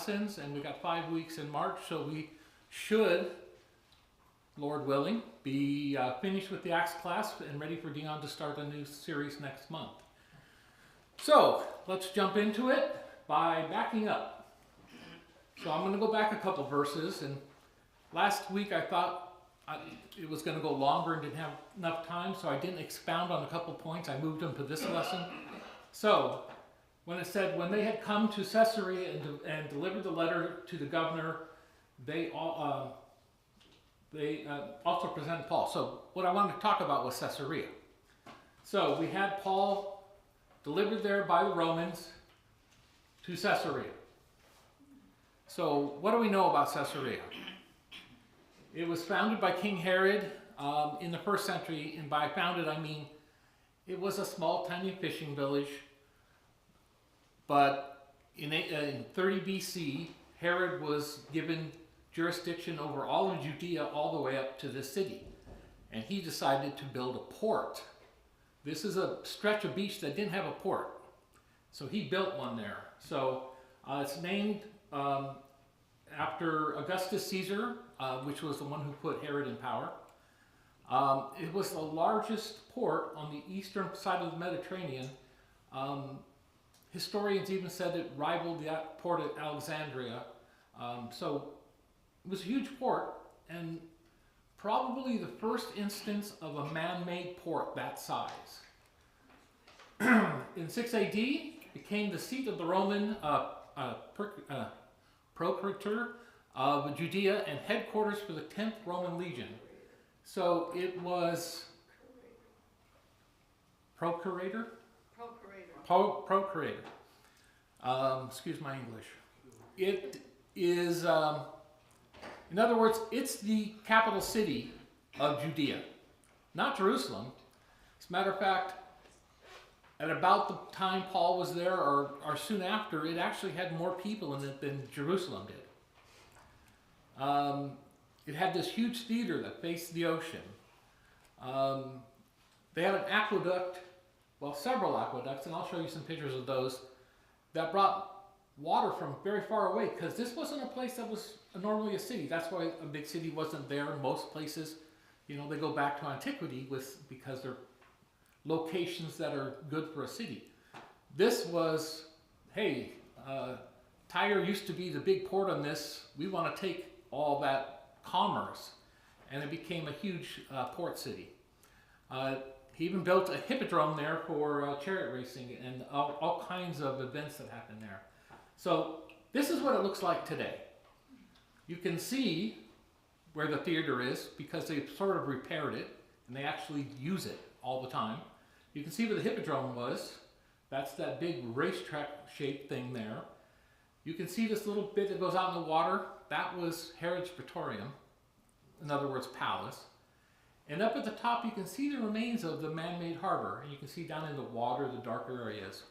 lessons, and we got 5 weeks in March, so we should, Lord willing, be finished with the Acts class and ready for Dion to start a new series next month. So let's jump into it by backing up. So I'm going to go back a couple verses, and last week I thought it was going to go longer and didn't have enough time, so I didn't expound on a couple points. I moved them to this lesson. So when it said, when they had come to Caesarea and delivered the letter to the governor, they also presented Paul. So what I wanted to talk about was Caesarea. So we had Paul delivered there by the Romans to Caesarea. So what do we know about Caesarea? It was founded by King Herod in the 1st century, and by founded I mean it was a small, tiny fishing village. But in 30 BC, Herod was given jurisdiction over all of Judea all the way up to this city. And he decided to build a port. This is a stretch of beach that didn't have a port. So he built one there. So it's named after Augustus Caesar, which was the one who put Herod in power. It was the largest port on the eastern side of the Mediterranean. Historians even said it rivaled the port at Alexandria. So it was a huge port, and probably the first instance of a man-made port that size. In 6 AD, it became the seat of the Roman procurator of Judea and headquarters for the 10th Roman Legion. So it was procurator? Procurator. Excuse my English. It is, in other words, it's the capital city of Judea, not Jerusalem. As a matter of fact, at about the time Paul was there, or soon after, it actually had more people in it than Jerusalem did. It had this huge theater that faced the ocean. They had an aqueduct, well, several aqueducts, and I'll show you some pictures of those, that brought water from very far away, because this wasn't a place that was normally a city. That's why a big city wasn't there. Most places, you know, they go back to antiquity because they're locations that are good for a city. This was, hey, Tyre used to be the big port on this. We want to take all that commerce, and it became a huge port city. He even built a hippodrome there for chariot racing and all kinds of events that happen there. So this is what it looks like today. You can see where the theater is because they've sort of repaired it and they actually use it all the time. You can see where the hippodrome was. That's that big racetrack shaped thing there. You can see this little bit that goes out in the water. That was Herod's Praetorium, in other words, palace. And up at the top, you can see the remains of the man-made harbor. And you can see down in the water, the darker areas.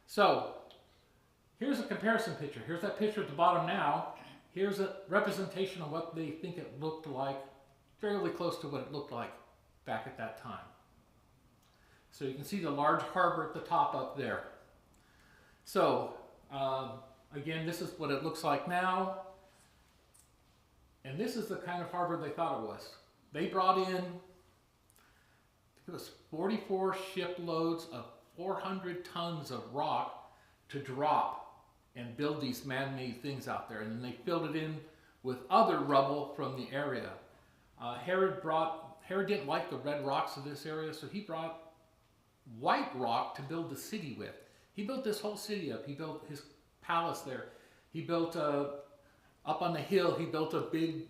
So here's a comparison picture. Here's that picture at the bottom now. Here's a representation of what they think it looked like, fairly close to what it looked like back at that time. So you can see the large harbor at the top up there. So again, this is what it looks like now. And this is the kind of harbor they thought it was. They brought in, I think it was 44 shiploads of 400 tons of rock to drop and build these man-made things out there. And then they filled it in with other rubble from the area. Herod didn't like the red rocks of this area, so he brought white rock to build the city with. He built this whole city up. He built his palace there. He built, up on the hill, he built a big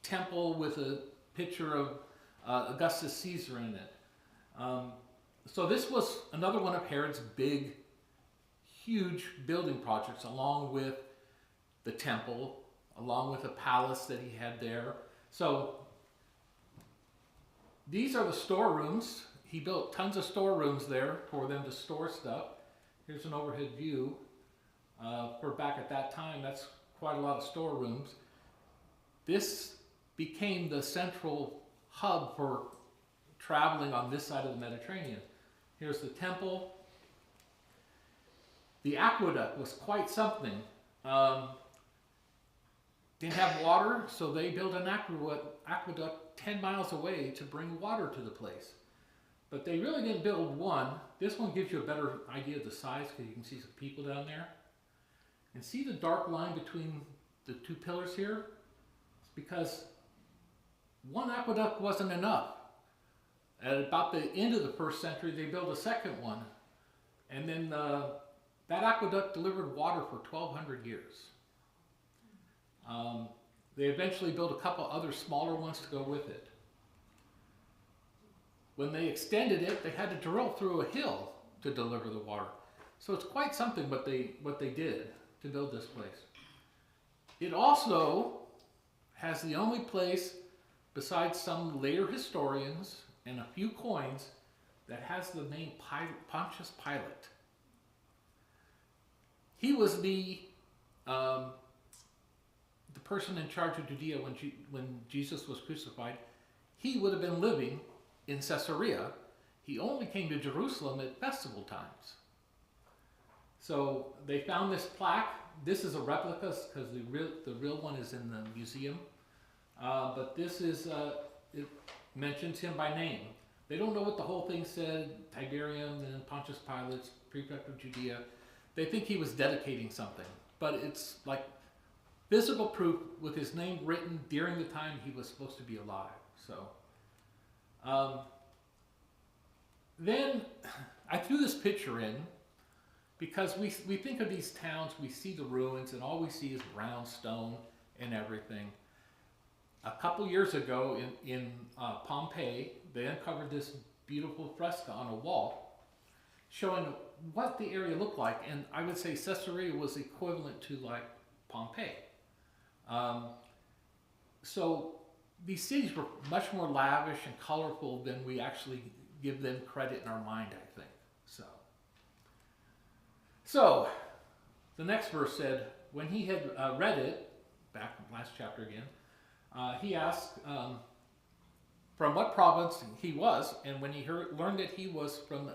temple with a picture of Augustus Caesar in it. So this was another one of Herod's big, huge building projects, along with the temple, along with the palace that he had there. So these are the storerooms. He built tons of storerooms there for them to store stuff. Here's an overhead view for back at that time. That's quite a lot of storerooms. This became the central hub for traveling on this side of the Mediterranean. Here's the temple. The aqueduct was quite something. Didn't have water, so they built an aqueduct 10 miles away to bring water to the place. But they really didn't build one. This one gives you a better idea of the size because you can see some people down there. And see the dark line between the two pillars here? It's because one aqueduct wasn't enough. At about the end of the 1st century, they built a second one. And then that aqueduct delivered water for 1,200 years. They eventually built a couple other smaller ones to go with it. When they extended it, they had to drill through a hill to deliver the water. So it's quite something what they did to build this place. It also has the only place, besides some later historians and a few coins, that has the name Pontius Pilate. He was the person in charge of Judea when Jesus was crucified. He would have been living in Caesarea. He only came to Jerusalem at festival times. So they found this plaque. This is a replica because the real one is in the museum. But this is, it mentions him by name. They don't know what the whole thing said, Tiberium and Pontius Pilate, prefect of Judea. They think he was dedicating something, but it's like physical proof with his name written during the time he was supposed to be alive. So then I threw this picture in because we think of these towns, we see the ruins, and all we see is brown stone and everything. A couple years ago in Pompeii, they uncovered this beautiful fresco on a wall showing what the area looked like, and I would say Caesarea was equivalent to like Pompeii. So these cities were much more lavish and colorful than we actually give them credit in our mind, I think. So the next verse said, when he had read it, back in the last chapter again, he asked from what province he was, and when he learned that he was from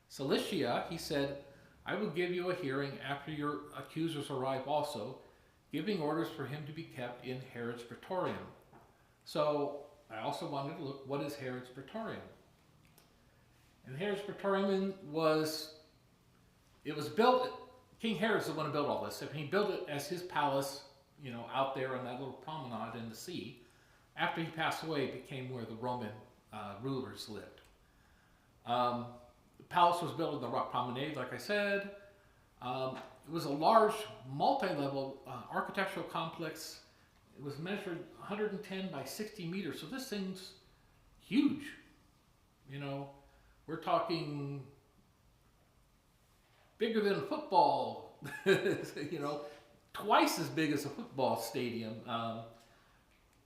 Cilicia, he said, I will give you a hearing after your accusers arrive also, giving orders for him to be kept in Herod's Praetorium. So I also wanted to look, what is Herod's Praetorium? And Herod's Praetorium was built, King Herod's the one who built all this. He built it as his palace, you know, out there on that little promenade in the sea. After he passed away, it became where the Roman rulers lived. The palace was built in the rock promenade, like I said. It was a large, multi-level architectural complex. It was measured 110 by 60 meters, so this thing's huge. You know, we're talking bigger than a football, you know, twice as big as a football stadium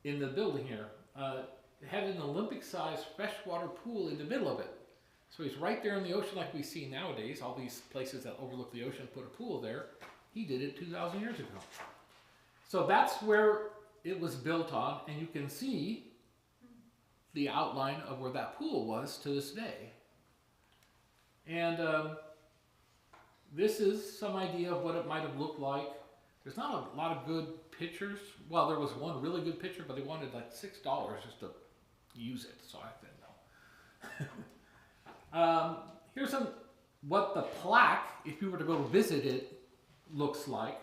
in the building here. It had an Olympic-sized freshwater pool in the middle of it. So he's right there in the ocean like we see nowadays. All these places that overlook the ocean put a pool there. He did it 2,000 years ago. So that's where it was built on, and you can see the outline of where that pool was to this day. And this is some idea of what it might have looked like. There's not a lot of good pictures. Well, there was one really good picture, but they wanted like $6 just to use it, so I said no. Here's what the plaque, if you were to go visit it, looks like.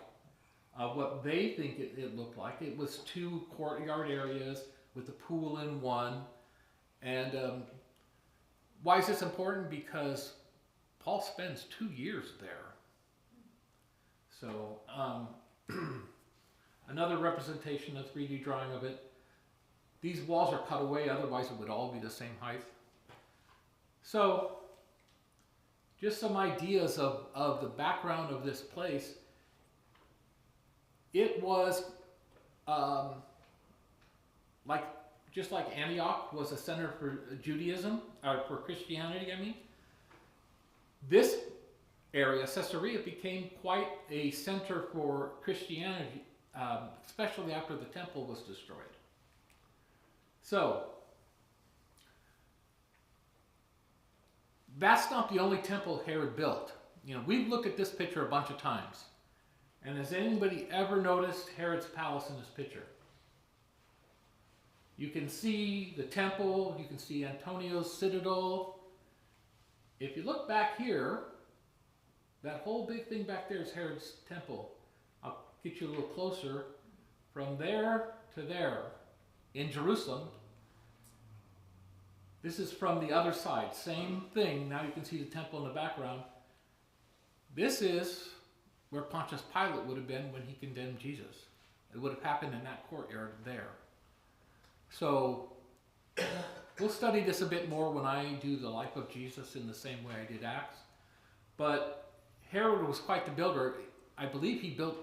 What they think it looked like. It was 2 courtyard areas with the pool in one. And why is this important? Because Paul spends 2 years there. So another representation, a 3D drawing of it. These walls are cut away, otherwise it would all be the same height. So just some ideas of the background of this place. It was just like Antioch was a center for Judaism, or for Christianity, I mean. This area, Caesarea, became quite a center for Christianity, especially after the temple was destroyed. So, that's not the only temple Herod built. we've looked at this picture a bunch of times. And has anybody ever noticed Herod's palace in this picture? You can see the temple, you can see Antonio's citadel. If you look back here, that whole big thing back there is Herod's temple. I'll get you a little closer. From there to there in Jerusalem. This is from the other side. Same thing. Now you can see the temple in the background. This is where Pontius Pilate would have been when he condemned Jesus. It would have happened in that courtyard there. So we'll study this a bit more when I do the life of Jesus in the same way I did Acts. But Herod was quite the builder. I believe he built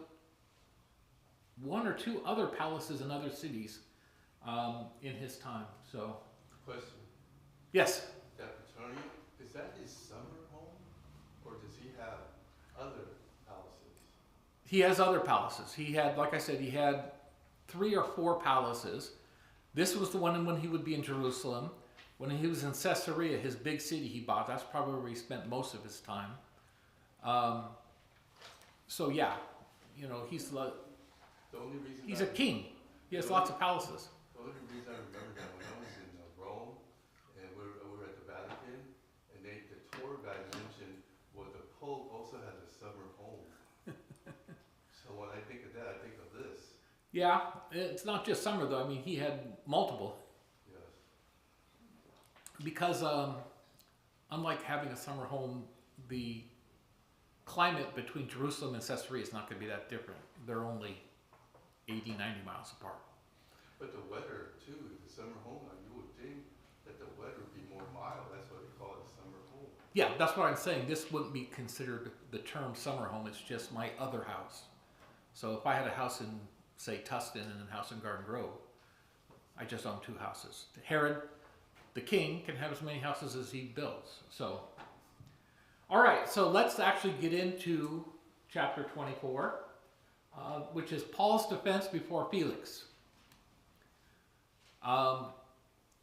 one or two other palaces in other cities in his time. So, question. Yes. That Antonio, is that his summer home, or does he have other palaces? He has other palaces. He had, like I said, he had 3 or 4 palaces. This was the one when he would be in Jerusalem. When he was in Caesarea, his big city he bought, that's probably where he spent most of his time. So yeah, he's The only reason a king. He has lots of palaces. The only reason I remember that when I was in Rome and we were at the Vatican, and the tour guide mentioned, well, the Pope also has a summer home. So when I think of that, I think of this. Yeah, it's not just summer though. I mean, he had multiple. Yes. Because unlike having a summer home, the climate between Jerusalem and Caesarea is not going to be that different. They're only 80, 90 miles apart. But the weather too, the summer home, you would think that the weather would be more mild. That's why they call it a summer home. Yeah, that's what I'm saying. This wouldn't be considered the term summer home. It's just my other house. So if I had a house in, say, Tustin and a house in Garden Grove, I just own 2 houses. Herod, the king, can have as many houses as he builds. So, all right, so let's actually get into chapter 24, which is Paul's defense before Felix.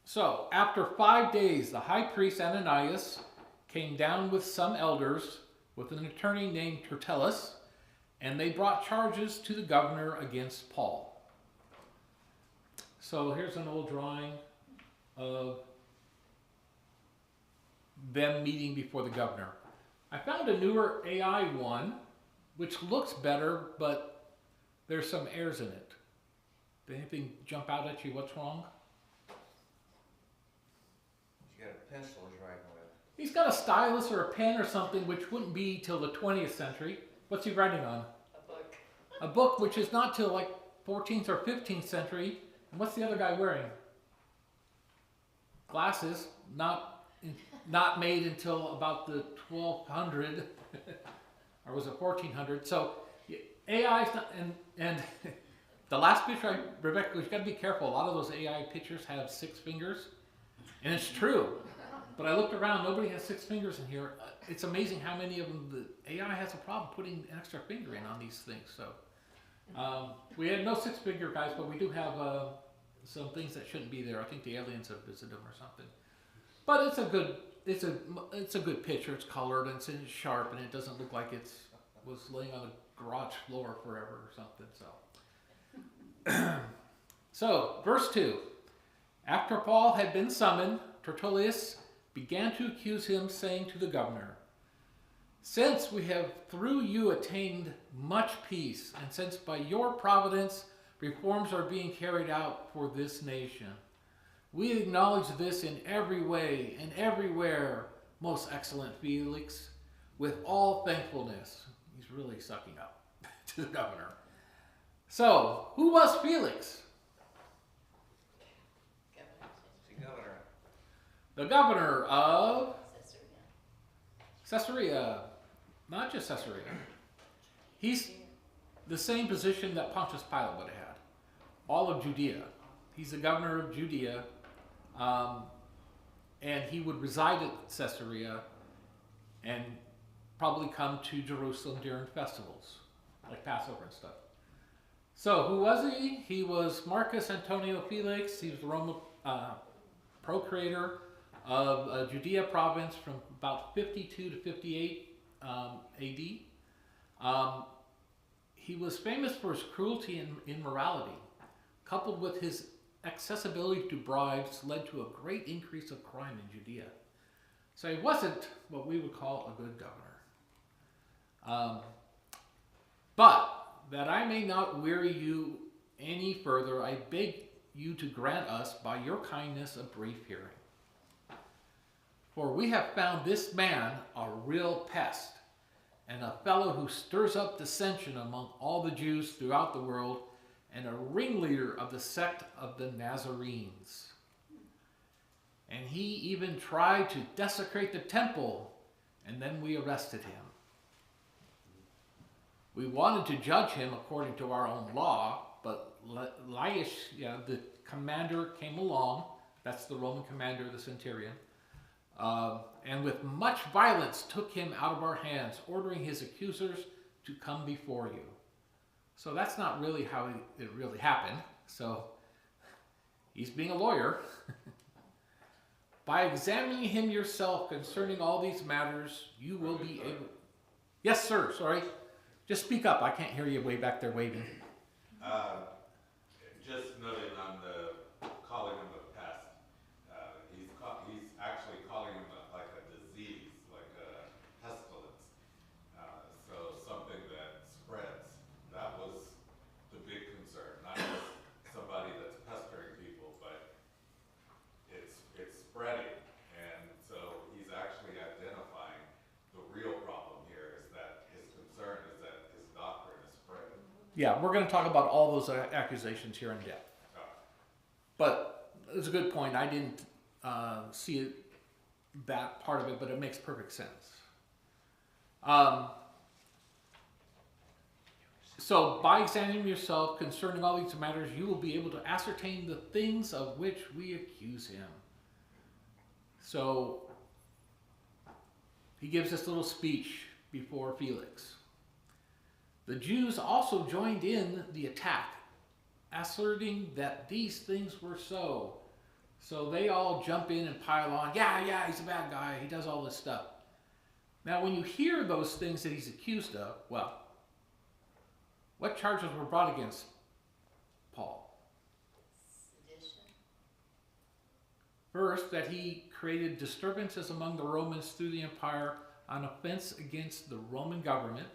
So, after 5 days, the high priest Ananias came down with some elders, with an attorney named Tertullus, and they brought charges to the governor against Paul. So here's an old drawing of them meeting before the governor. I found a newer AI one, which looks better, but there's some errors in it. Did anything jump out at you? What's wrong? You got a pencil he's writing with. He's got a stylus or a pen or something, which wouldn't be till the 20th century. What's he writing on? A book. A book which is not till like 14th or 15th century. And what's the other guy wearing? Glasses, not made until about the 1200, or was it 1400? So AI is not, and the last picture, Rebecca, you've got to be careful. A lot of those AI pictures have 6 fingers, and it's true. But I looked around, nobody has 6 fingers in here. It's amazing how many of them the AI has a problem putting an extra finger in on these things. So we had no 6-finger guys, but we do have some things that shouldn't be there. I think the aliens have visited them or something. But it's a good picture. It's colored and it's sharp, and it doesn't look like it was laying on the garage floor forever or something. So, so verse 2. After Paul had been summoned, Tertullus began to accuse him, saying to the governor, "Since we have through you attained much peace, and since by your providence reforms are being carried out for this nation, we acknowledge this in every way and everywhere, most excellent Felix, with all thankfulness." He's really sucking up to the governor. So, who was Felix? The governor. The governor of Caesarea. Not just Caesarea. He's the same position that Pontius Pilate would have had. All of Judea. He's the governor of Judea. And he would reside at Caesarea and probably come to Jerusalem during festivals, like Passover and stuff. So, who was he? He was Marcus Antonio Felix. He was the Roman procurator of Judea province from about 52 to 58 A.D. He was famous for his cruelty and immorality, coupled with his accessibility to bribes, led to a great increase of crime in Judea. So he wasn't what we would call a good governor. But that I may not weary you any further, I beg you to grant us, by your kindness, a brief hearing. For we have found this man a real pest, and a fellow who stirs up dissension among all the Jews throughout the world, and a ringleader of the sect of the Nazarenes. And he even tried to desecrate the temple, and then we arrested him. We wanted to judge him according to our own law, but Laish, the commander, came along. That's the Roman commander, the centurion. And with much violence took him out of our hands, ordering his accusers to come before you. So that's not really how it really happened. So he's being a lawyer. By examining him yourself concerning all these matters, you will be able... Yes, sir, sorry. Just speak up. I can't hear you way back there waving. Just noting on the calling him a pest, he's actually calling him like a disease, like a pestilence. So something that spreads. That was the big concern, not just somebody that's pestering people, but it's spreading. And so he's actually identifying the real problem here is that his concern is that his doctrine is spreading. Yeah, we're going to talk about all those accusations here in depth. But it's a good point. I didn't see that part of it, but it makes perfect sense. So, by examining yourself concerning all these matters, you will be able to ascertain the things of which we accuse him. So, he gives this little speech before Felix. The Jews also joined in the attack, asserting that these things were so. So they all jump in and pile on, yeah, he's a bad guy, he does all this stuff. Now when you hear those things that he's accused of, well, what charges were brought against Paul? Sedition. First, that he created disturbances among the Romans through the empire on offense against the Roman government.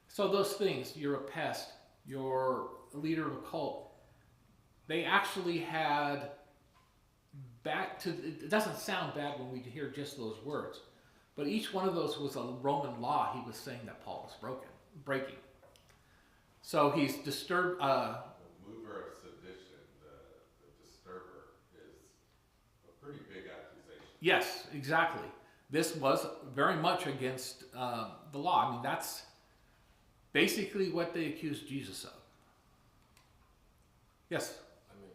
So those things, you're a pest, you're a leader of a cult, they actually had it doesn't sound bad when we hear just those words, but each one of those was a Roman law he was saying that Paul was breaking. So he's disturbed. The mover of sedition, the disturber, is a pretty big accusation. Yes, exactly. This was very much against the law. I mean, that's basically what they accused Jesus of. Yes? I mean,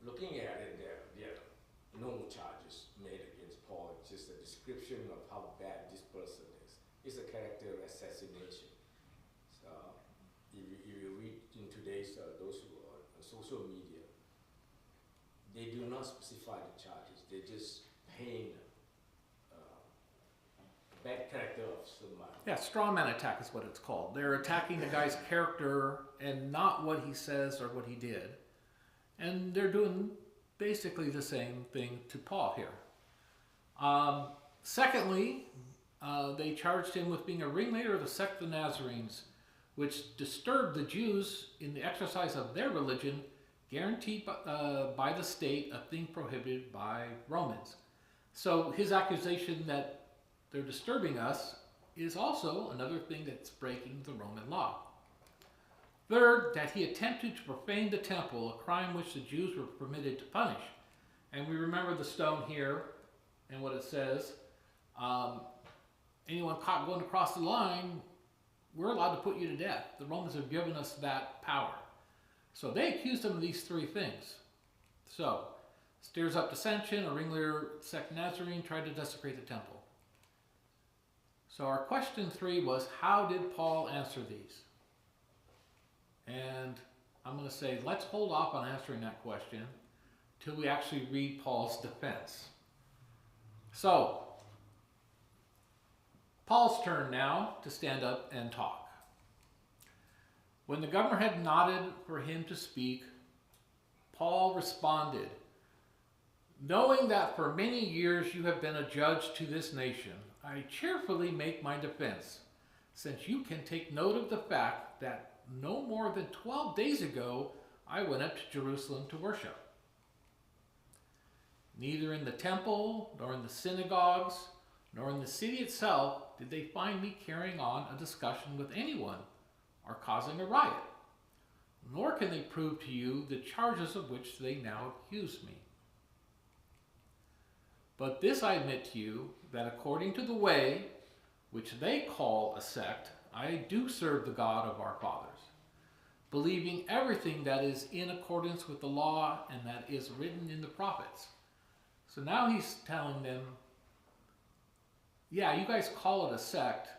looking at it, there are no charges made against Paul. It's just a description of how bad this person is. It's a character assassination. So, if you read in today's, those who are on social media, they do not specify the charges. They just paint bad character of somebody. Yeah, straw man attack is what it's called. They're attacking the guy's character and not what he says or what he did. And they're doing basically the same thing to Paul here. Secondly, they charged him with being a ringleader of the sect of the Nazarenes, which disturbed the Jews in the exercise of their religion, guaranteed by the state, a thing prohibited by Romans. So his accusation that they're disturbing us is also another thing that's breaking the Roman law. Third, that he attempted to profane the temple, a crime which the Jews were permitted to punish. And we remember the stone here and what it says. Anyone caught going across the line, we're allowed to put you to death. The Romans have given us that power. So they accused him of these three things. So, stirs up dissension, a ringleader, sect Nazarene, tried to desecrate the temple. So our question 3 was, how did Paul answer these? And I'm going to say, let's hold off on answering that question till we actually read Paul's defense. So, Paul's turn now to stand up and talk. When the governor had nodded for him to speak, Paul responded, "Knowing that for many years you have been a judge to this nation, I cheerfully make my defense, since you can take note of the fact that no more than 12 days ago I went up to Jerusalem to worship. Neither in the temple, nor in the synagogues, nor in the city itself did they find me carrying on a discussion with anyone or causing a riot, nor can they prove to you the charges of which they now accuse me. But this I admit to you, that according to the way, which they call a sect, I do serve the God of our fathers, believing everything that is in accordance with the law and that is written in the prophets." So now he's telling them, yeah, you guys call it a sect,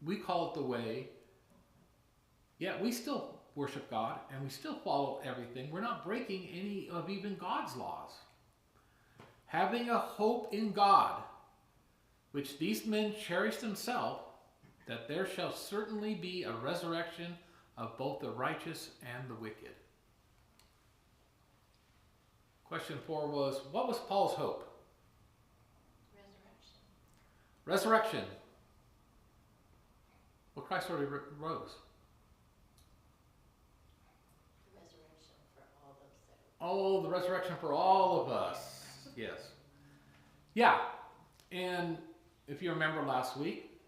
we call it the way. Yeah, we still worship God and we still follow everything. We're not breaking any of even God's laws. Having a hope in God, which these men cherish themselves, that there shall certainly be a resurrection of both the righteous and the wicked. Question 4 was, what was Paul's hope? Resurrection. Resurrection. Well, Christ already rose. The resurrection for all those that are. Oh, the resurrection for all of us. Yes. Yeah. And if you remember last week,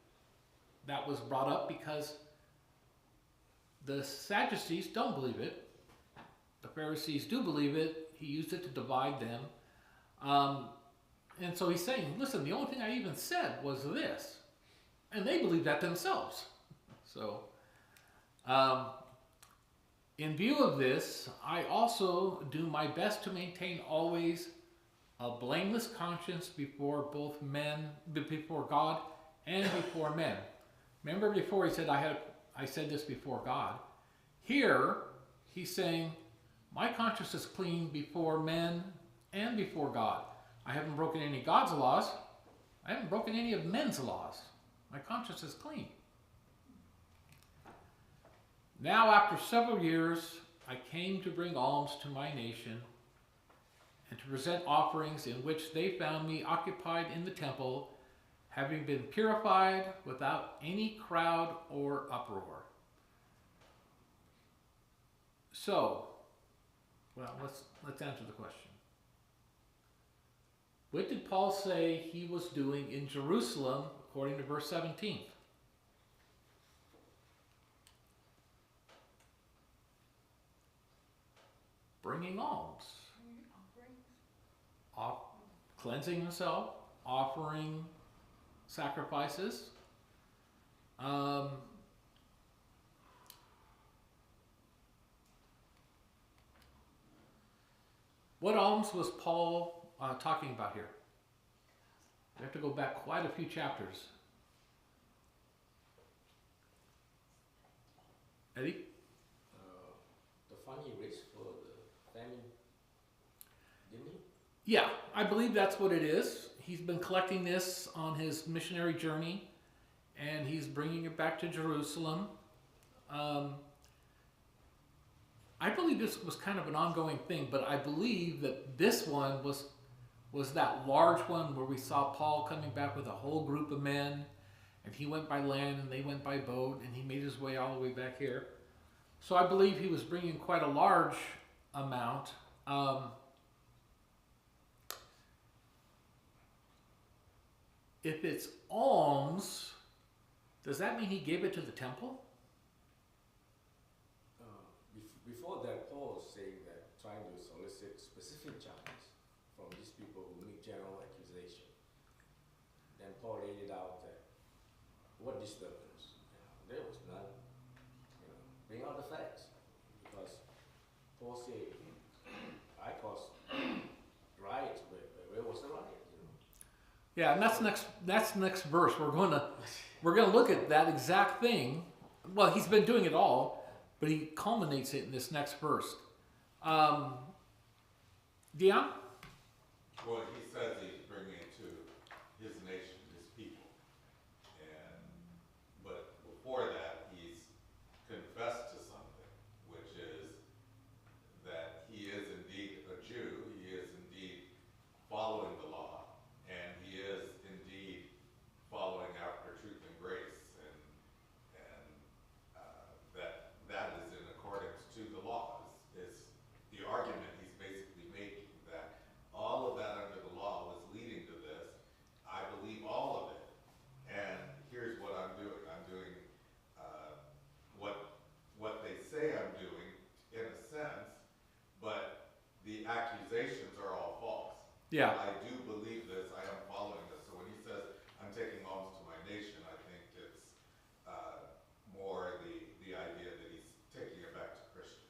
that was brought up because the Sadducees don't believe it. The Pharisees do believe it. He used it to divide them. And so he's saying, listen, the only thing I even said was this. And they believe that themselves. So, in view of this, I also do my best to maintain always a blameless conscience before both men, before God and before men. Remember before he said, I said this before God. Here, he's saying, my conscience is clean before men and before God. I haven't broken any of God's laws. I haven't broken any of men's laws. My conscience is clean. Now, after several years, I came to bring alms to my nation and to present offerings in which they found me occupied in the temple, having been purified without any crowd or uproar. So, well, let's answer the question. What did Paul say he was doing in Jerusalem according to verse 17? Bringing alms. Cleansing himself, offering sacrifices. What alms was Paul talking about here? We have to go back quite a few chapters. Eddie? The fund he raised for the famine, didn't he? Yeah, I believe that's what it is. He's been collecting this on his missionary journey, and he's bringing it back to Jerusalem. I believe this was kind of an ongoing thing, but I believe that this one was that large one where we saw Paul coming back with a whole group of men, and he went by land and they went by boat, and he made his way all the way back here. So I believe he was bringing quite a large amount. If it's alms, does that mean he gave it to the temple? Before that, Paul was saying that trying to solicit specific charges from these people who make general accusation. Then Paul laid it out that what disturbance? There was none. Bring out the facts, because Paul said, "I caused riots, but where was the riot?" Yeah, and that's next verse. We're gonna look at that exact thing. Well, he's been doing it all, but he culminates it in this next verse. Dion? Well, he says he's bringing it to his nation, his people. And Yeah. I do believe this, I am following this. So when he says, I'm taking alms to my nation, I think it's more the idea that he's taking it back to Christians.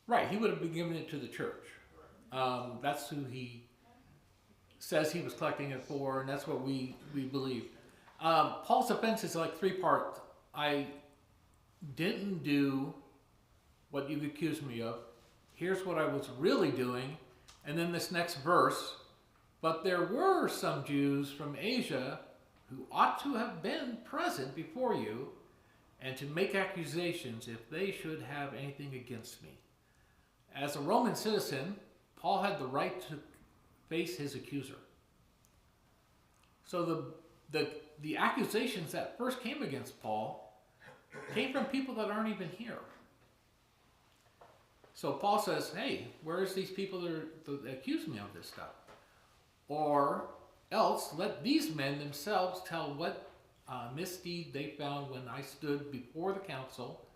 Right, he would have been giving it to the church. Right. That's who he says he was collecting it for, and that's what we believe. Paul's offense is like 3 parts. I didn't do what you accused me of. Here's what I was really doing. And then this next verse, but there were some Jews from Asia who ought to have been present before you and to make accusations if they should have anything against me. As a Roman citizen, Paul had the right to face his accuser. So the accusations that first came against Paul came from people that aren't even here. So Paul says, hey, where's these people that accuse me of this stuff? Or else let these men themselves tell what misdeed they found when I stood before the council,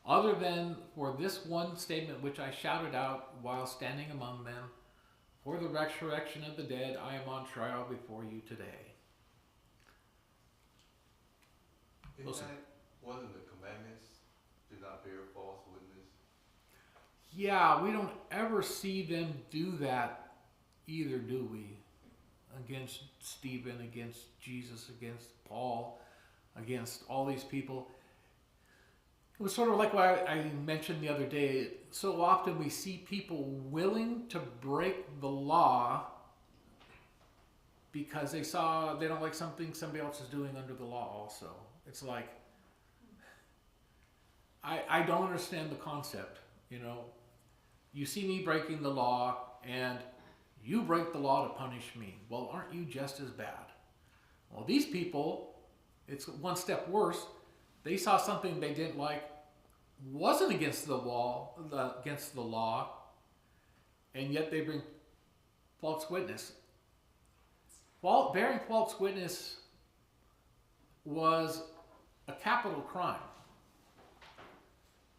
other than for this one statement which I shouted out while standing among them, for the resurrection of the dead, I am on trial before you today. Isn't Listen. that one of the commandments? Do not bear false witness. Yeah, we don't ever see them do that either, do we? Against Stephen, against Jesus, against Paul, against all these people. It was sort of like what I mentioned the other day. So often we see people willing to break the law because they don't like something somebody else is doing under the law also. It's like, I don't understand the concept, you know. You see me breaking the law and you break the law to punish me. Well, aren't you just as bad? Well, these people, it's one step worse. They saw something they didn't like, wasn't against the law, and yet they bring false witness. Bearing false witness was a capital crime.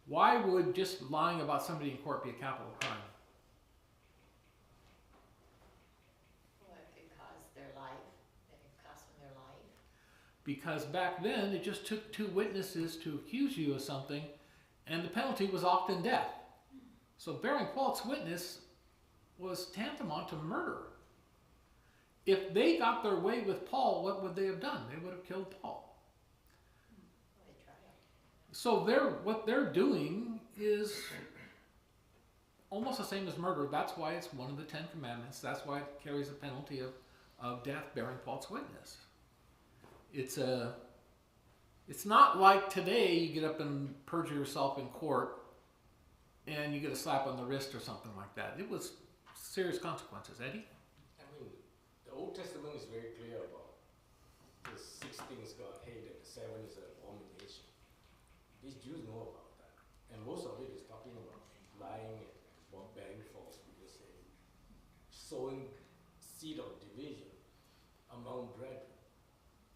Why would just lying about somebody in court be a capital crime? Well, it could cost their life, it could cost them their life. Because back then, it just took 2 witnesses to accuse you of something, and the penalty was often death. So bearing false witness was tantamount to murder. If they got their way with Paul, what would they have done? They would have killed Paul. They try to. So what they're doing is almost the same as murder. That's why it's one of the 10 commandments. That's why it carries a penalty of death, bearing false witness. It's not like today you get up and perjure yourself in court and you get a slap on the wrist or something like that. It was serious consequences. Eddie? I mean, the Old Testament is very clear about the 6 things God hated, the 7 is an abomination. These Jews know about that. And most of it is talking about lying and about bearing false witness and sowing seed of division among brethren.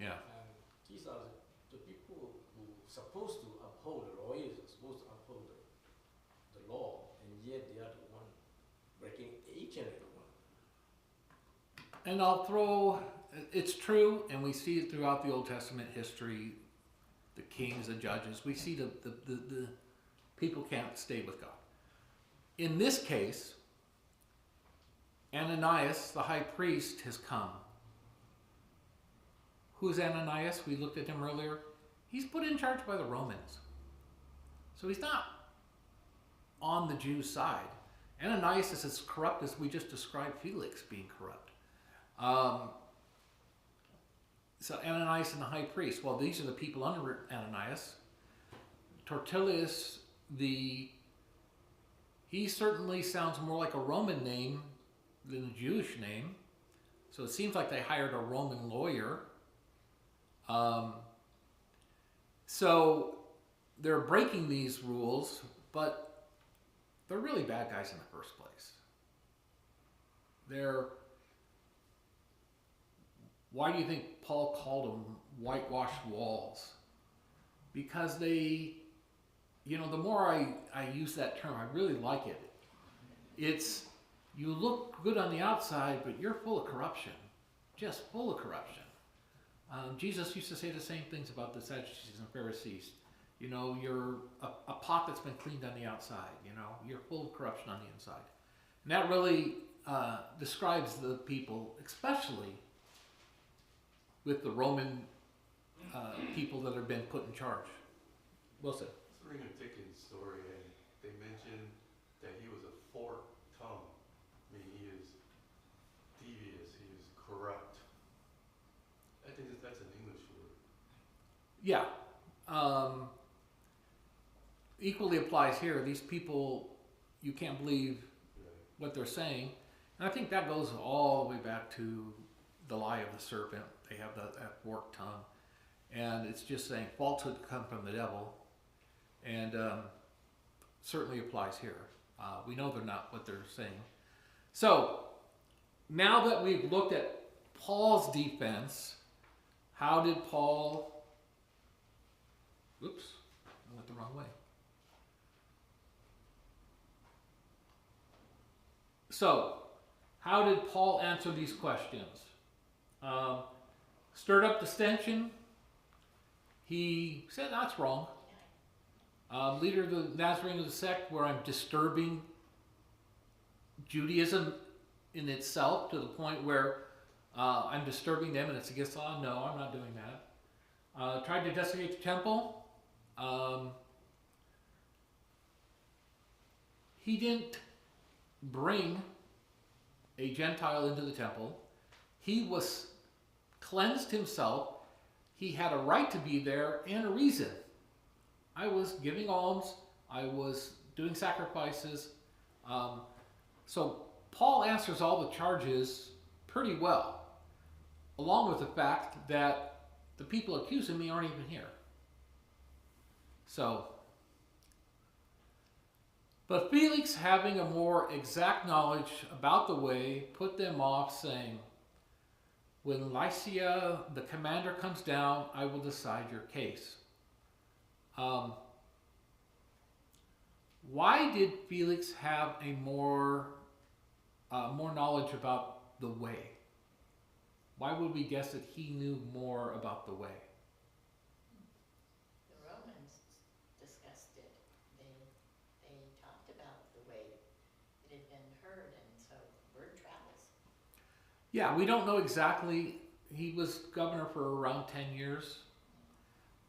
Yeah. And these are the people who are supposed to uphold, the lawyers are supposed to uphold the law, and yet they are the one breaking each and every one. And it's true, and we see it throughout the Old Testament history, the kings, the judges. We see the people can't stay with God. In this case, Ananias, the high priest, has come. Who's Ananias? We looked at him earlier. He's put in charge by the Romans. So he's not on the Jews' side. Ananias is as corrupt as we just described Felix being corrupt. So Ananias and the high priest, well, these are the people under Ananias. Tertullus, he certainly sounds more like a Roman name than a Jewish name. So it seems like they hired a Roman lawyer. So they're breaking these rules, but they're really bad guys in the first place. Why do you think Paul called them whitewashed walls? Because the more I use that term, I really like it. you look good on the outside, but you're full of corruption, just full of corruption. Jesus used to say the same things about the Sadducees and Pharisees. You know, you're a pot that's been cleaned on the outside. You know, you're full of corruption on the inside. And that really describes the people, especially with the Roman people that have been put in charge. Wilson. It's a ring of Dickens story, and they mentioned that he was a forked tongue. I mean, he is devious, he is corrupt. I think that's an English word. Yeah. Equally applies here. These people, you can't believe Right. what they're saying. And I think that goes all the way back to the lie of the serpent. They have that forked tongue. And it's just saying falsehood come from the devil. And certainly applies here. We know they're not what they're saying. So, now that we've looked at Paul's defense, how did Paul... Oops, I went the wrong way. So, how did Paul answer these questions? Stirred up dissension. He said, that's wrong. Leader of the Nazarene of the sect, where I'm disturbing Judaism in itself to the point where I'm disturbing them and it's against the law. No, I'm not doing that. Tried to desecrate the temple. He didn't bring a Gentile into the temple. He was cleansed himself. He had a right to be there and a reason. I was giving alms. I was doing sacrifices. So Paul answers all the charges pretty well, along with the fact that the people accusing me aren't even here. So, but Felix, having a more exact knowledge about the way, put them off, saying, when Lycia, the commander, comes down, I will decide your case. Why did Felix have a more knowledge about the way? Why would we guess that he knew more about the way? The Romans discussed it. They talked about the way it had been heard, and so word travels. Yeah, we don't know exactly. He was governor for around 10 years.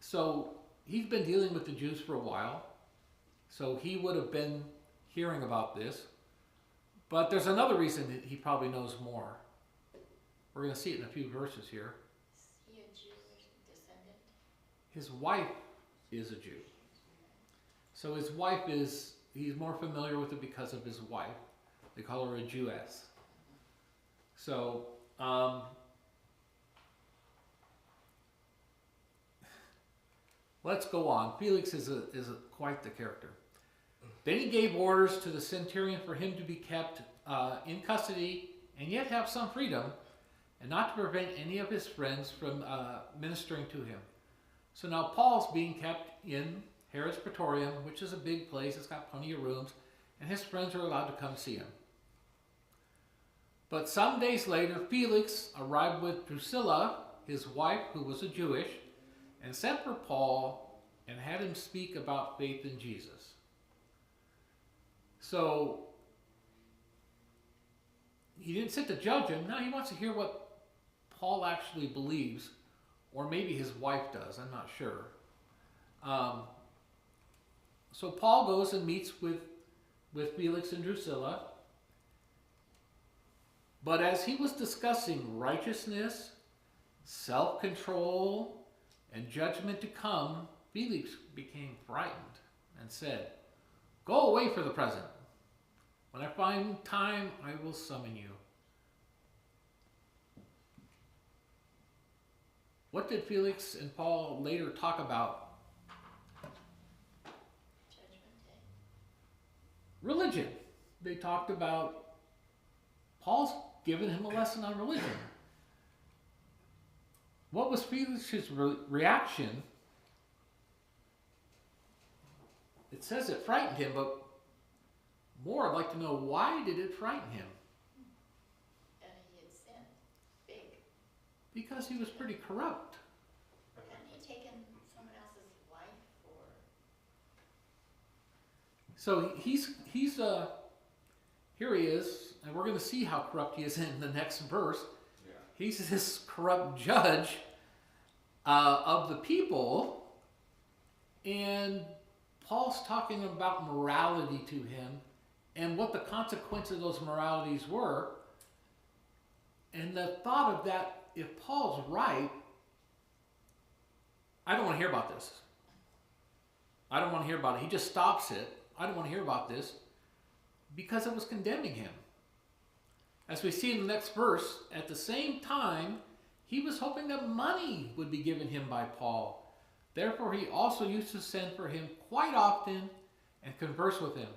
So he's been dealing with the Jews for a while. So he would have been hearing about this. But there's another reason that he probably knows more. We're going to see it in a few verses here. Is he a Jewish descendant? His wife is a Jew. So his wife he's more familiar with it because of his wife. They call her a Jewess. So, let's go on. Felix is quite the character. Then he gave orders to the centurion for him to be kept in custody and yet have some freedom, and not to prevent any of his friends from ministering to him. So now Paul's being kept in Herod's Praetorium, which is a big place. It's got plenty of rooms, and his friends are allowed to come see him. But some days later, Felix arrived with Drusilla, his wife, who was a Jewish, and sent for Paul and had him speak about faith in Jesus. So he didn't sit to judge him. No, he wants to hear what Paul actually believes, or maybe his wife does. I'm not sure. So Paul goes and meets with Felix and Drusilla. But as he was discussing righteousness, self-control, and judgment to come, Felix became frightened and said, "Go away for the present. When I find time, I will summon you." What did Felix and Paul later talk about? Judgment Day. Religion. They talked about Paul's given him a lesson on religion. What was Felix's reaction? It says it frightened him, but more, I'd like to know, why did it frighten him? And he had sinned, big. Because he was pretty corrupt. Hadn't he taken someone else's wife or? So here he is, and we're going to see how corrupt he is in the next verse. Yeah. He's this corrupt judge of the people, and Paul's talking about morality to him and what the consequences of those moralities were. And the thought of that, if Paul's right, I don't want to hear about this. I don't want to hear about it. He just stops it. I don't want to hear about this because it was condemning him. As we see in the next verse, at the same time, he was hoping that money would be given him by Paul. Therefore, he also used to send for him quite often and converse with him.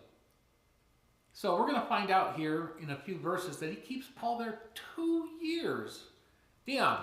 So we're going to find out here in a few verses that he keeps Paul there 2 years. Dion.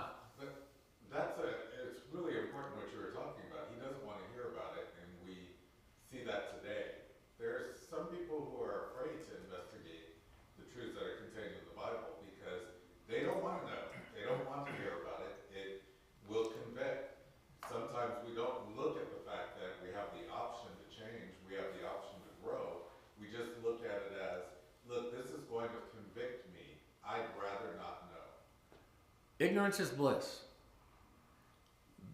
It's really important what you were talking about. He doesn't want to hear about it, and we see that today. There's some people who are afraid to investigate the truths that are contained in the Bible because they don't want to know. They don't want to hear about it. It will convict. Sometimes we don't look at the fact that we have the option to change, we have the option to grow. We just look at it as, look, this is going to convict me. I'd rather not know. Ignorance is bliss.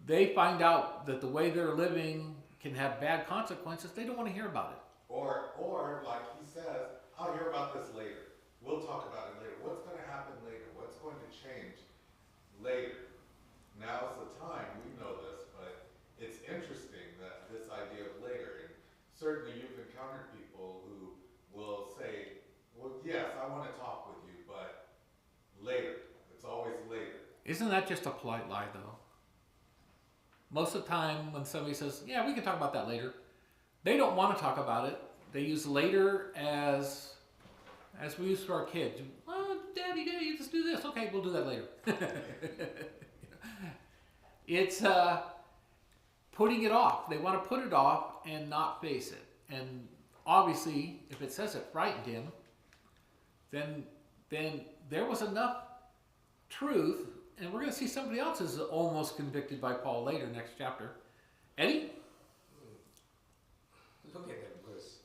They find out that the way they're living can have bad consequences. They don't want to hear about it. Or like he says, I'll hear about this later. We'll talk about it later. What's going to happen later? What's going to change later? Now's the time. We know this, but it's interesting that this idea of later, and certainly you've encountered people who will say, well, yes, I want to talk with you, but later. It's always later. Isn't that just a polite lie, though? Most of the time when somebody says, yeah, we can talk about that later, they don't want to talk about it. They use later as we use for our kids. Oh, Daddy, just do this. Okay, we'll do that later. It's putting it off. They want to put it off and not face it. And obviously, if it says it frightened him, then there was enough truth. And we're going to see somebody else is almost convicted by Paul later, next chapter. Eddie? Look at that verse.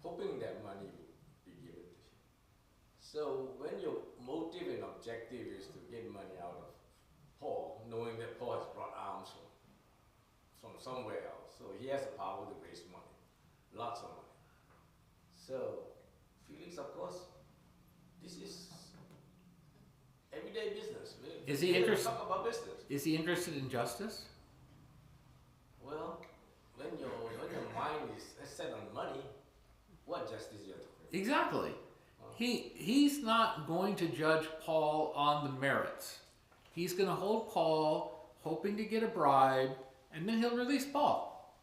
Hoping that money will be given to him. So when your motive and objective is to get money out of Paul, knowing that Paul has brought arms from somewhere else, so he has the power to raise money, lots of money. So Felix, of course, this is everyday business. Is he interested? Talk about business. Is he interested in justice? Well, when your mind is set on money, what justice you have to bring? Exactly. He's not going to judge Paul on the merits. He's going to hold Paul, hoping to get a bribe, and then he'll release Paul.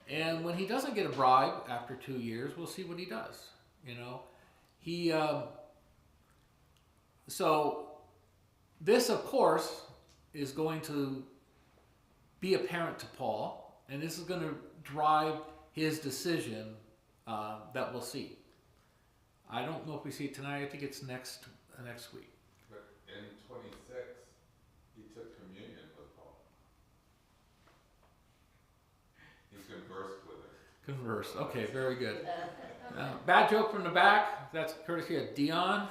And when he doesn't get a bribe after 2 years, we'll see what he does. You know, so this, of course, is going to be apparent to Paul, and this is going to drive his decision that we'll see. I don't know if we see it tonight. I think it's next week. But in 26, he took communion with Paul. He conversed with him. Converse. Okay, very good. Bad joke from the back. That's courtesy of Dion.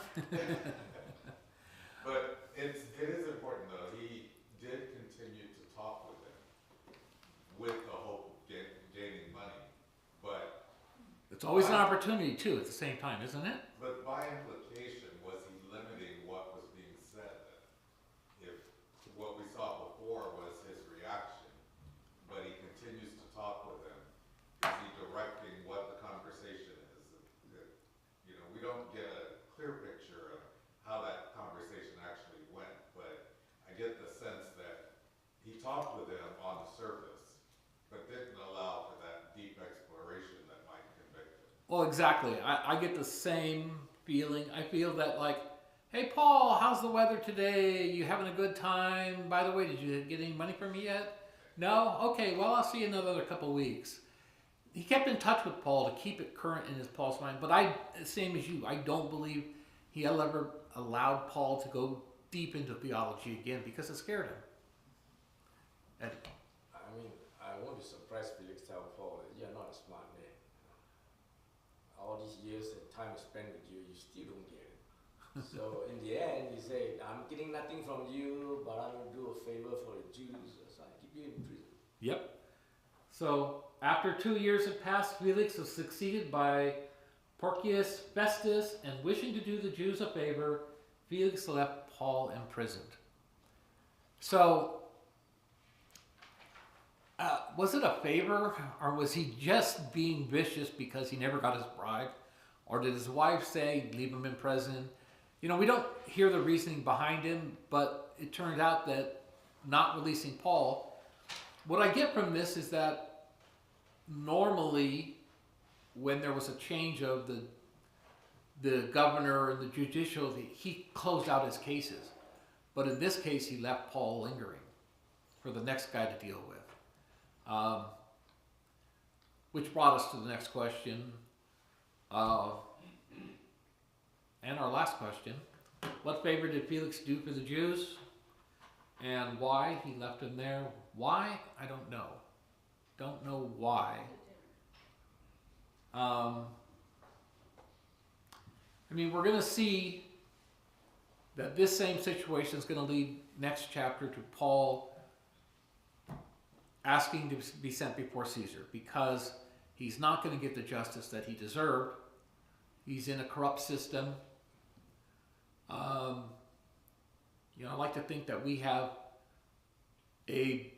But it is important though. He did continue to talk with him with the hope of gaining money. But It's always an opportunity too at the same time, isn't it? But by implication, was he limiting what was being said? If what we saw before was his reaction, but he continues to talk with him, is he directing what the conversation is? You know, we don't get a clear picture of how that conversation actually went, but I get the sense that he talked with him on the surface, but didn't allow for that deep exploration that might convict him. Well, exactly. I get the same feeling. I feel that like, hey, Paul, how's the weather today? You having a good time? By the way, did you get any money from me yet? No? Okay, well, I'll see you in another couple weeks. he kept in touch with Paul to keep it current in his Paul's mind. But I, same as you, I don't believe he ever allowed Paul to go deep into theology again because it scared him. And I mean, I won't be surprised Felix tell Paul that you're not a smart man. All these years and time spent with you, you still don't get it. So in the end, you say, I'm getting nothing from you, but I'm going to do a favor for the Jews, so I keep you in prison. Yep. So after 2 years had passed, Felix was succeeded by Porcius Festus, and wishing to do the Jews a favor, Felix left Paul imprisoned. So, was it a favor, or was he just being vicious because he never got his bride? Or did his wife say, leave him in prison? You know, we don't hear the reasoning behind him, but it turned out that not releasing Paul, what I get from this is that normally when there was a change of the governor and the judicial, he closed out his cases. But in this case, he left Paul lingering for the next guy to deal with. Which brought us to the next question. And our last question. What favor did Felix do for the Jews? And why he left him there? Why? I don't know. Don't know why. I mean, we're going to see that this same situation is going to lead next chapter to Paul asking to be sent before Caesar because he's not going to get the justice that he deserved. He's in a corrupt system. You know, I like to think that we have a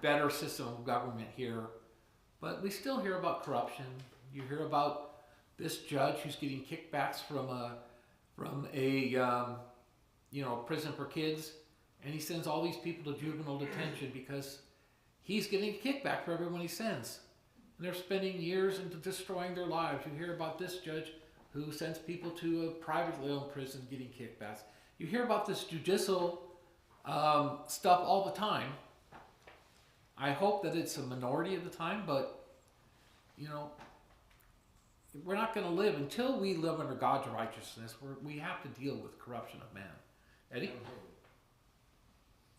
better system of government here, but we still hear about corruption. You hear about this judge who's getting kickbacks from a prison for kids, and he sends all these people to juvenile detention because he's getting a kickback for everyone he sends. And they're spending years into destroying their lives. You hear about this judge who sends people to a privately owned prison getting kickbacks. You hear about this judicial stuff all the time. I hope that it's a minority of the time, but, you know, we're not going to live until we live under God's righteousness. We have to deal with corruption of man. Eddie?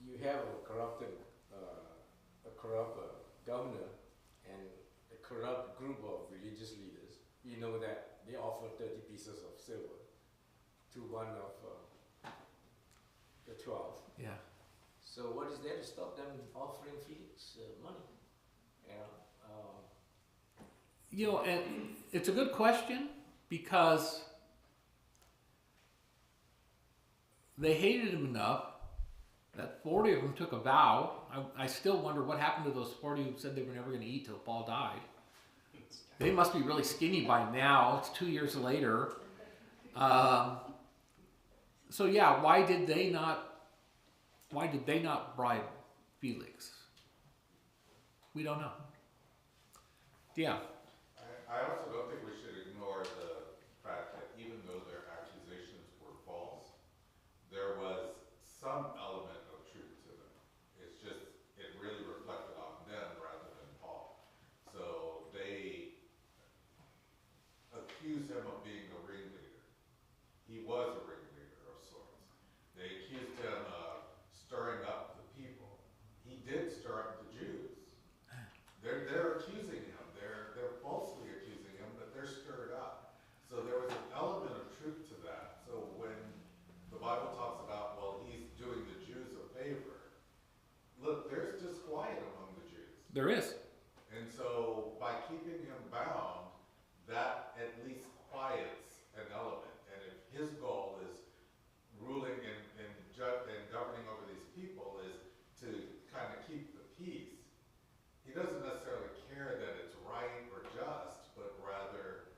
You have a corrupt governor and a corrupt group of religious leaders. You know that they offer 30 pieces of silver to one of the 12. Yeah. So what is there to stop them offering Felix money? You know, and it's a good question because they hated him enough that 40 of them took a vow. I still wonder what happened to those 40 who said they were never going to eat till Paul died. They must be really skinny by now. It's 2 years later. So yeah, why did they not bribe Felix? We don't know. Yeah. I also don't think we should ignore the fact that even though their accusations were false, there was some element of truth to them. It's just, it really reflected on them rather than Paul. So they accused him of being a ringleader. He was a ringleader of sorts. They accused him of stirring up the people. He did stir up the Jews. They're accusing him. They're falsely accusing him, but they're stirred up. So there was an element of truth to that. So when the Bible talks about, well, he's doing the Jews a favor, look, there's disquiet among the Jews. There is. And so by keeping him bound, that at least quiets an element. And if his goal is ruling and governing over these people is to kind of keep the peace, he doesn't necessarily care that it's right or just, but rather,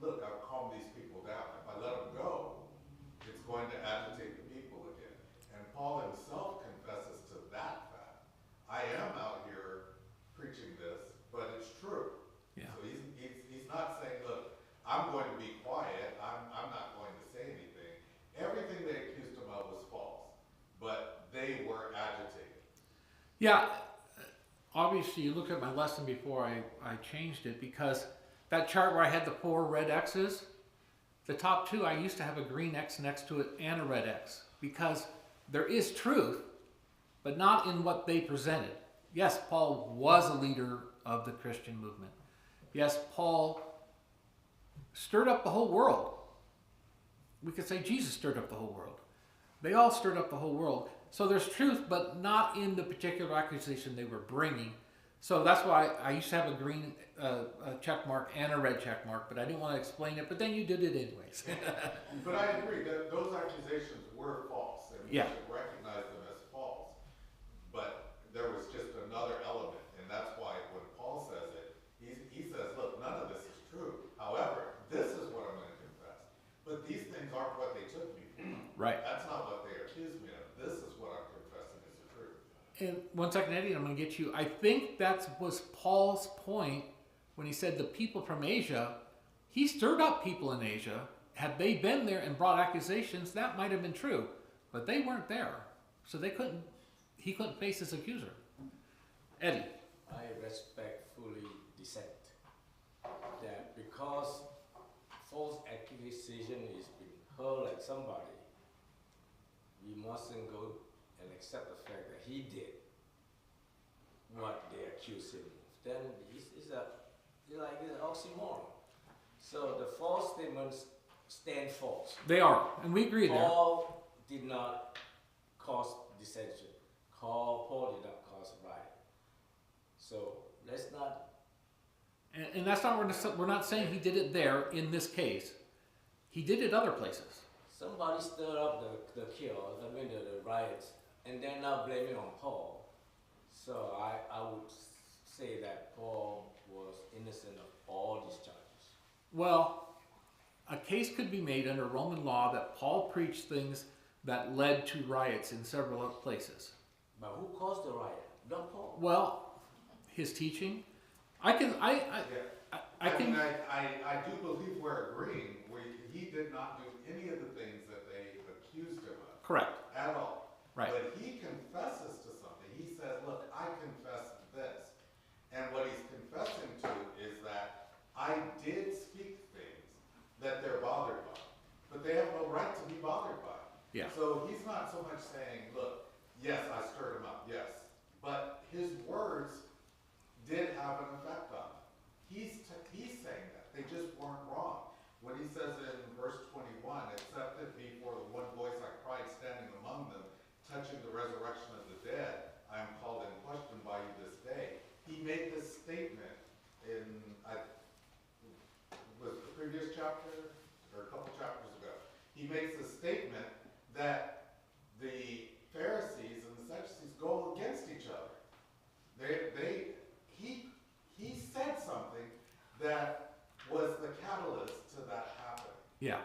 look, I've calmed these people down. If I let them go, it's going to agitate the people again. And Paul himself confesses to that fact. I am out here preaching this, but it's true. Yeah. So he's not saying, look, I'm going to be quiet. I'm not going to say anything. Everything they accused him of was false, but they were agitated. Yeah. obviously you look at my lesson before I changed it, because that chart where I had the 4 red X's, the top 2, I used to have a green X next to it and a red X, because there is truth, but not in what they presented. Yes, Paul was a leader of the Christian movement. Yes, Paul stirred up the whole world. We could say Jesus stirred up the whole world. They all stirred up the whole world. So there's truth, but not in the particular accusation they were bringing. So that's why I used to have a green check mark and a red check mark, but I didn't want to explain it, but then you did it anyways. But I agree that those accusations were false, and we Yeah. should recognize them as false. But there was just another element, and that's why when Paul says it, he says, look, none of this is true. However, this is what I'm going to confess. But these things aren't what they took me for. Right. That's not what they accused me of. This is what I'm confessing is the truth. And 1 second, Eddie, I'm going to get you. I think that was Paul's point when he said the people from Asia, he stirred up people in Asia. Had they been there and brought accusations, that might have been true. But they weren't there. So he couldn't face his accuser. Eddie. I respectfully dissent that because false accusation is being hurled at somebody, we mustn't go and accept the fact that he did what they accuse him of. Then it's like an oxymoron. So the false statements stand false. They are, and we agree there. Paul did not cause dissension. Paul did not cause riot. So let's not. And that's not, we're not saying he did it there in this case. He did it other places. Somebody stirred up the riots, and they're now blaming on Paul. So I would say that Paul was innocent of all these charges. Well, a case could be made under Roman law that Paul preached things that led to riots in several other places. But who caused the riot? Not Paul. Well, his teaching. I do believe we're agreeing. He did not do any of the things that they accused him of. Correct. At all. Right. But he confesses to something. He says, look, I confess this. And what he's confessing to is that I did speak things that they're bothered by. But they have no right to be bothered by. Yeah. So he's not so much saying, look, yes, I stirred him up, yes. But his words did have an effect on him. He's saying that. They just weren't wrong. When he says in verse 21, except it be for the one voice I cried standing among them, touching the resurrection of the dead, I am called in question by you this day. He made this statement in, was it the previous chapter, or a couple chapters ago. He makes a statement that the Pharisees and the Sadducees go against each other. He said something that was the catalyst to that happening. Yeah.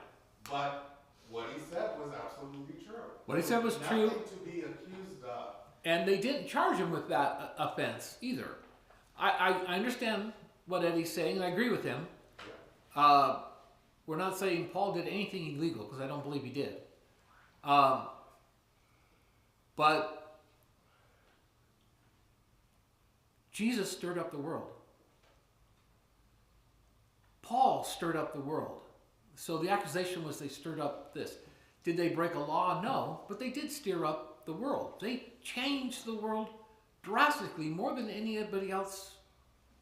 But what he said was absolutely true. What he said was true. Nothing to be accused of. And they didn't charge him with that offense either. I understand what Eddie's saying, and I agree with him. Yeah. We're not saying Paul did anything illegal, because I don't believe he did. But Jesus stirred up the world. Paul stirred up the world. So the accusation was they stirred up this. Did they break a law? No, but they did stir up the world. They changed the world drastically, more than anybody else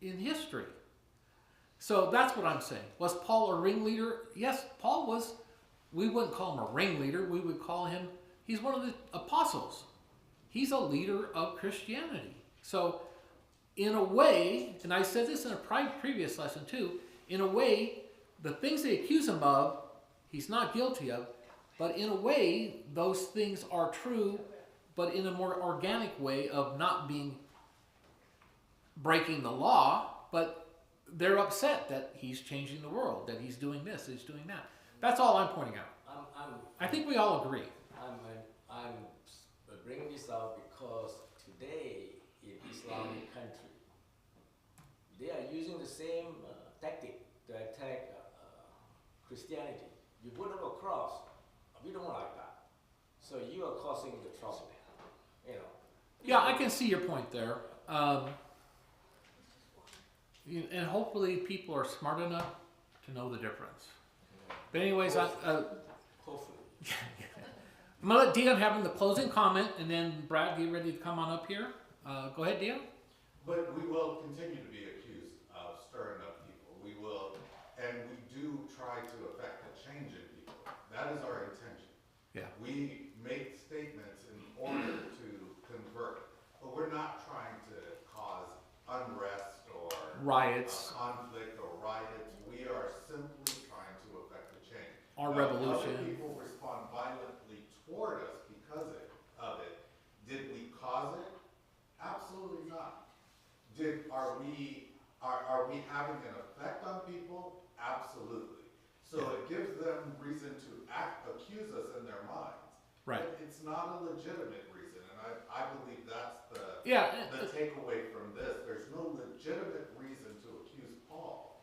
in history. So that's what I'm saying. Was Paul a ringleader? Yes, Paul was. We wouldn't call him a ringleader. We would call him, he's one of the apostles. He's a leader of Christianity. So in a way, and I said this in a previous lesson too, in a way, the things they accuse him of, he's not guilty of, but in a way, those things are true, but in a more organic way of not being breaking the law, but they're upset that he's changing the world, that he's doing this, he's doing that. That's all I'm pointing out. I think we all agree. I'm bringing this up because today in Islamic country, they are using the same tactic to attack Christianity. You put up a cross, we don't like that. So you are causing the trouble, you know. Yeah, I can see your point there. and hopefully people are smart enough to know the difference. But anyways, Hopefully. I'm gonna let Dion have the closing comment, and then Brad, get ready to come on up here. Go ahead, Dion. But we will continue to be accused of stirring up people. We will, and we do try to affect a change in people. That is our intention. Yeah. We make statements in order to convert, but we're not trying to cause unrest or Riots. conflict or riots. We are simply trying to affect a change. Or Now, revolution. Other people respond violently toward us because of it. Did we cause it? Absolutely not. Are we having an effect on people? Absolutely. So it gives them reason to accuse us in their minds. Right. But it's not a legitimate reason, and I believe that's the Yeah. takeaway from this. There's no legitimate reason to accuse Paul,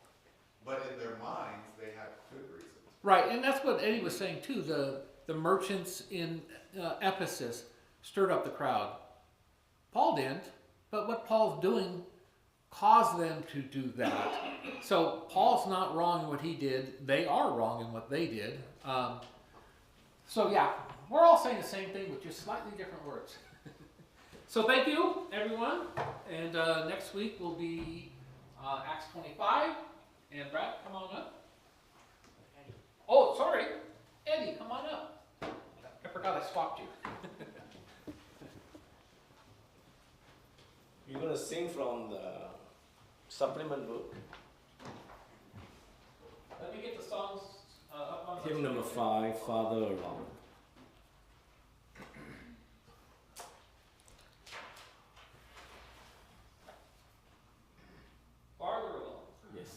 but in their minds they had good reasons. Right, and that's what Eddie was saying too. The merchants in Ephesus stirred up the crowd. Paul didn't, but what Paul's doing caused them to do that. So Paul's not wrong in what he did. They are wrong in what they did. So yeah, we're all saying the same thing with just slightly different words. So thank you, everyone. And next week will be Acts 25. And Brad, come on up. Oh, sorry. Eddie, come on up. I forgot I swapped you. You're gonna sing from the supplement book. Let me get the songs up on the Hymn number 5, Farther Along. Farther along. Yes.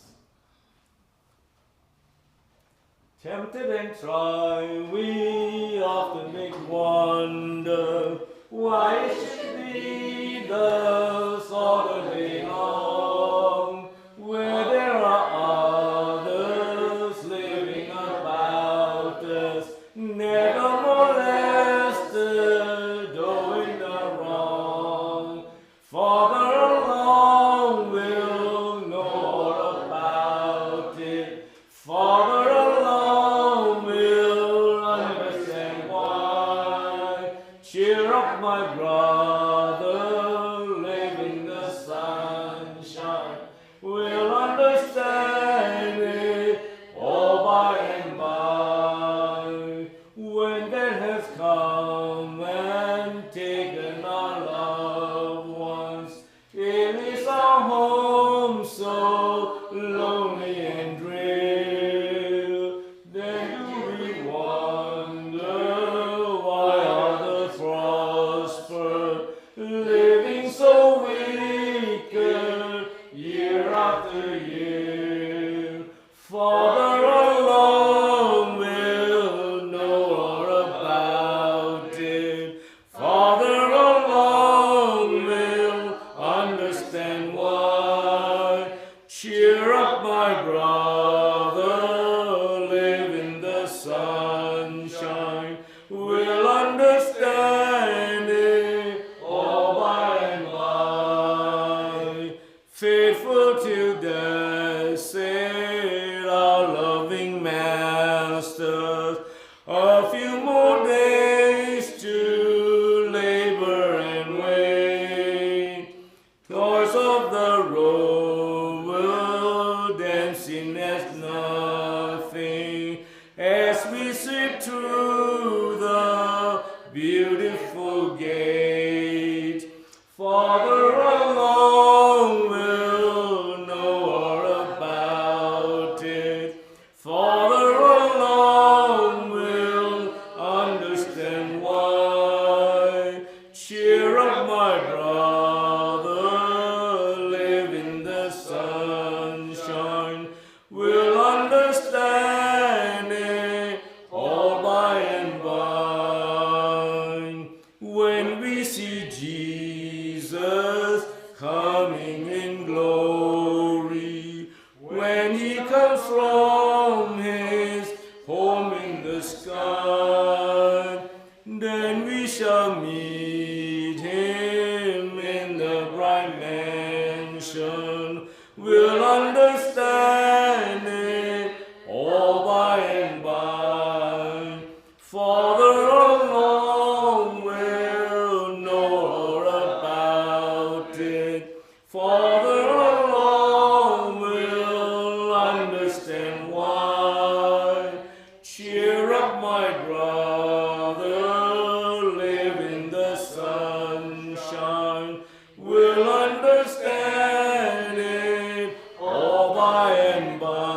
Tempted and tried, we often make wonder why it should be thus all the day long, where there are others living about us, never molested, doing the wrong. Farther along, we'll know all about it. Farther along, we'll understand why. Cheer up, my brother, live in the sunshine. We'll understand it all by and by. When that has come and taken our loved ones, it is our home so lonely and drear. Then do we wonder why others prosper, living so wicked year after year. Farther along, we'll know all about it. Farther along, we'll understand why. Cheer up, my brother, live in the sunshine. We'll understand it all by and by. Faithful till death, said our loving Master. A few more days to labor and wait. Toils of the road will dance in as nothing as we slip through the beautiful gate. Farther along, we'll know all about it. Farther along, we'll understand why. Cheer up, my brother, live in the sunshine. We'll understand it all by and by. When we see Jesus coming in glory, when he comes from his home in the sky, then we shall meet him in the bright mansion. We'll understand why. Cheer up, my brother, live in the sunshine. We'll understand it all by and by.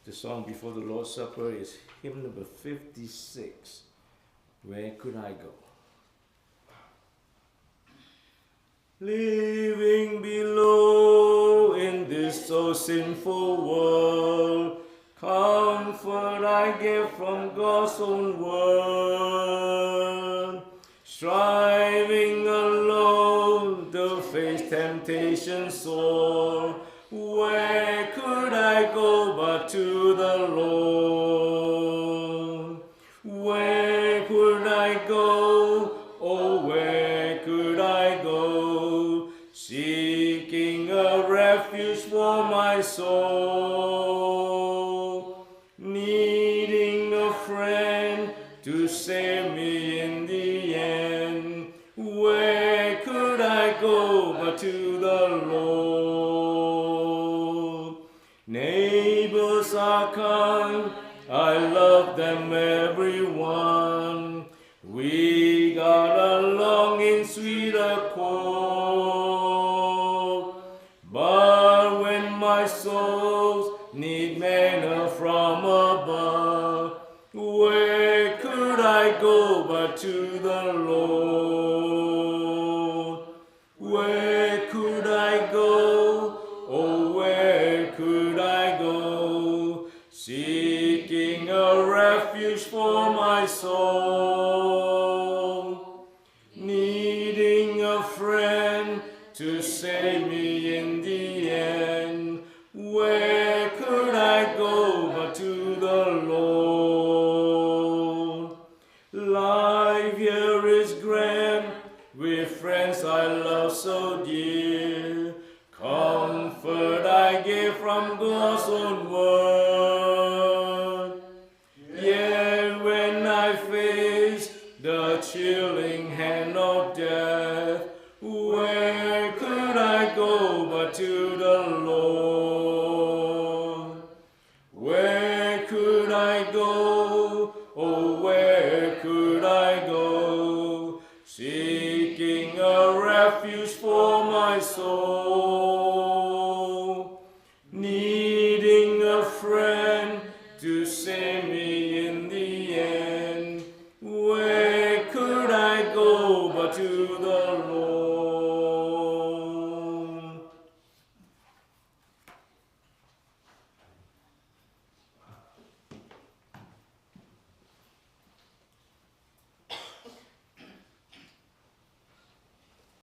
The song before the Lord's Supper is hymn number 56. Where could I go? Living below in this so sinful world, comfort I get from God's own word. Striving alone to face temptation sore, where could I go but to the Lord? Where could I go? Oh, where could I go? Seeking a refuge for my soul, needing a friend to save me in the end. Where could I go but to the Lord? Neighbors are kind, I love them everyone. We got along in sweet accord. But when my souls need manna from above, where could I go but to the Lord? Where could I go? Oh, where could I go? Seeking a refuge for my soul, needing a friend to save me in the end. Where could I go but to the Lord? Life here is grand, with friends I love so dear. Comfort I get from God's own word. Yet when I face the chilling hand of death, where could I go but to the Lord? Where could I go? Oh,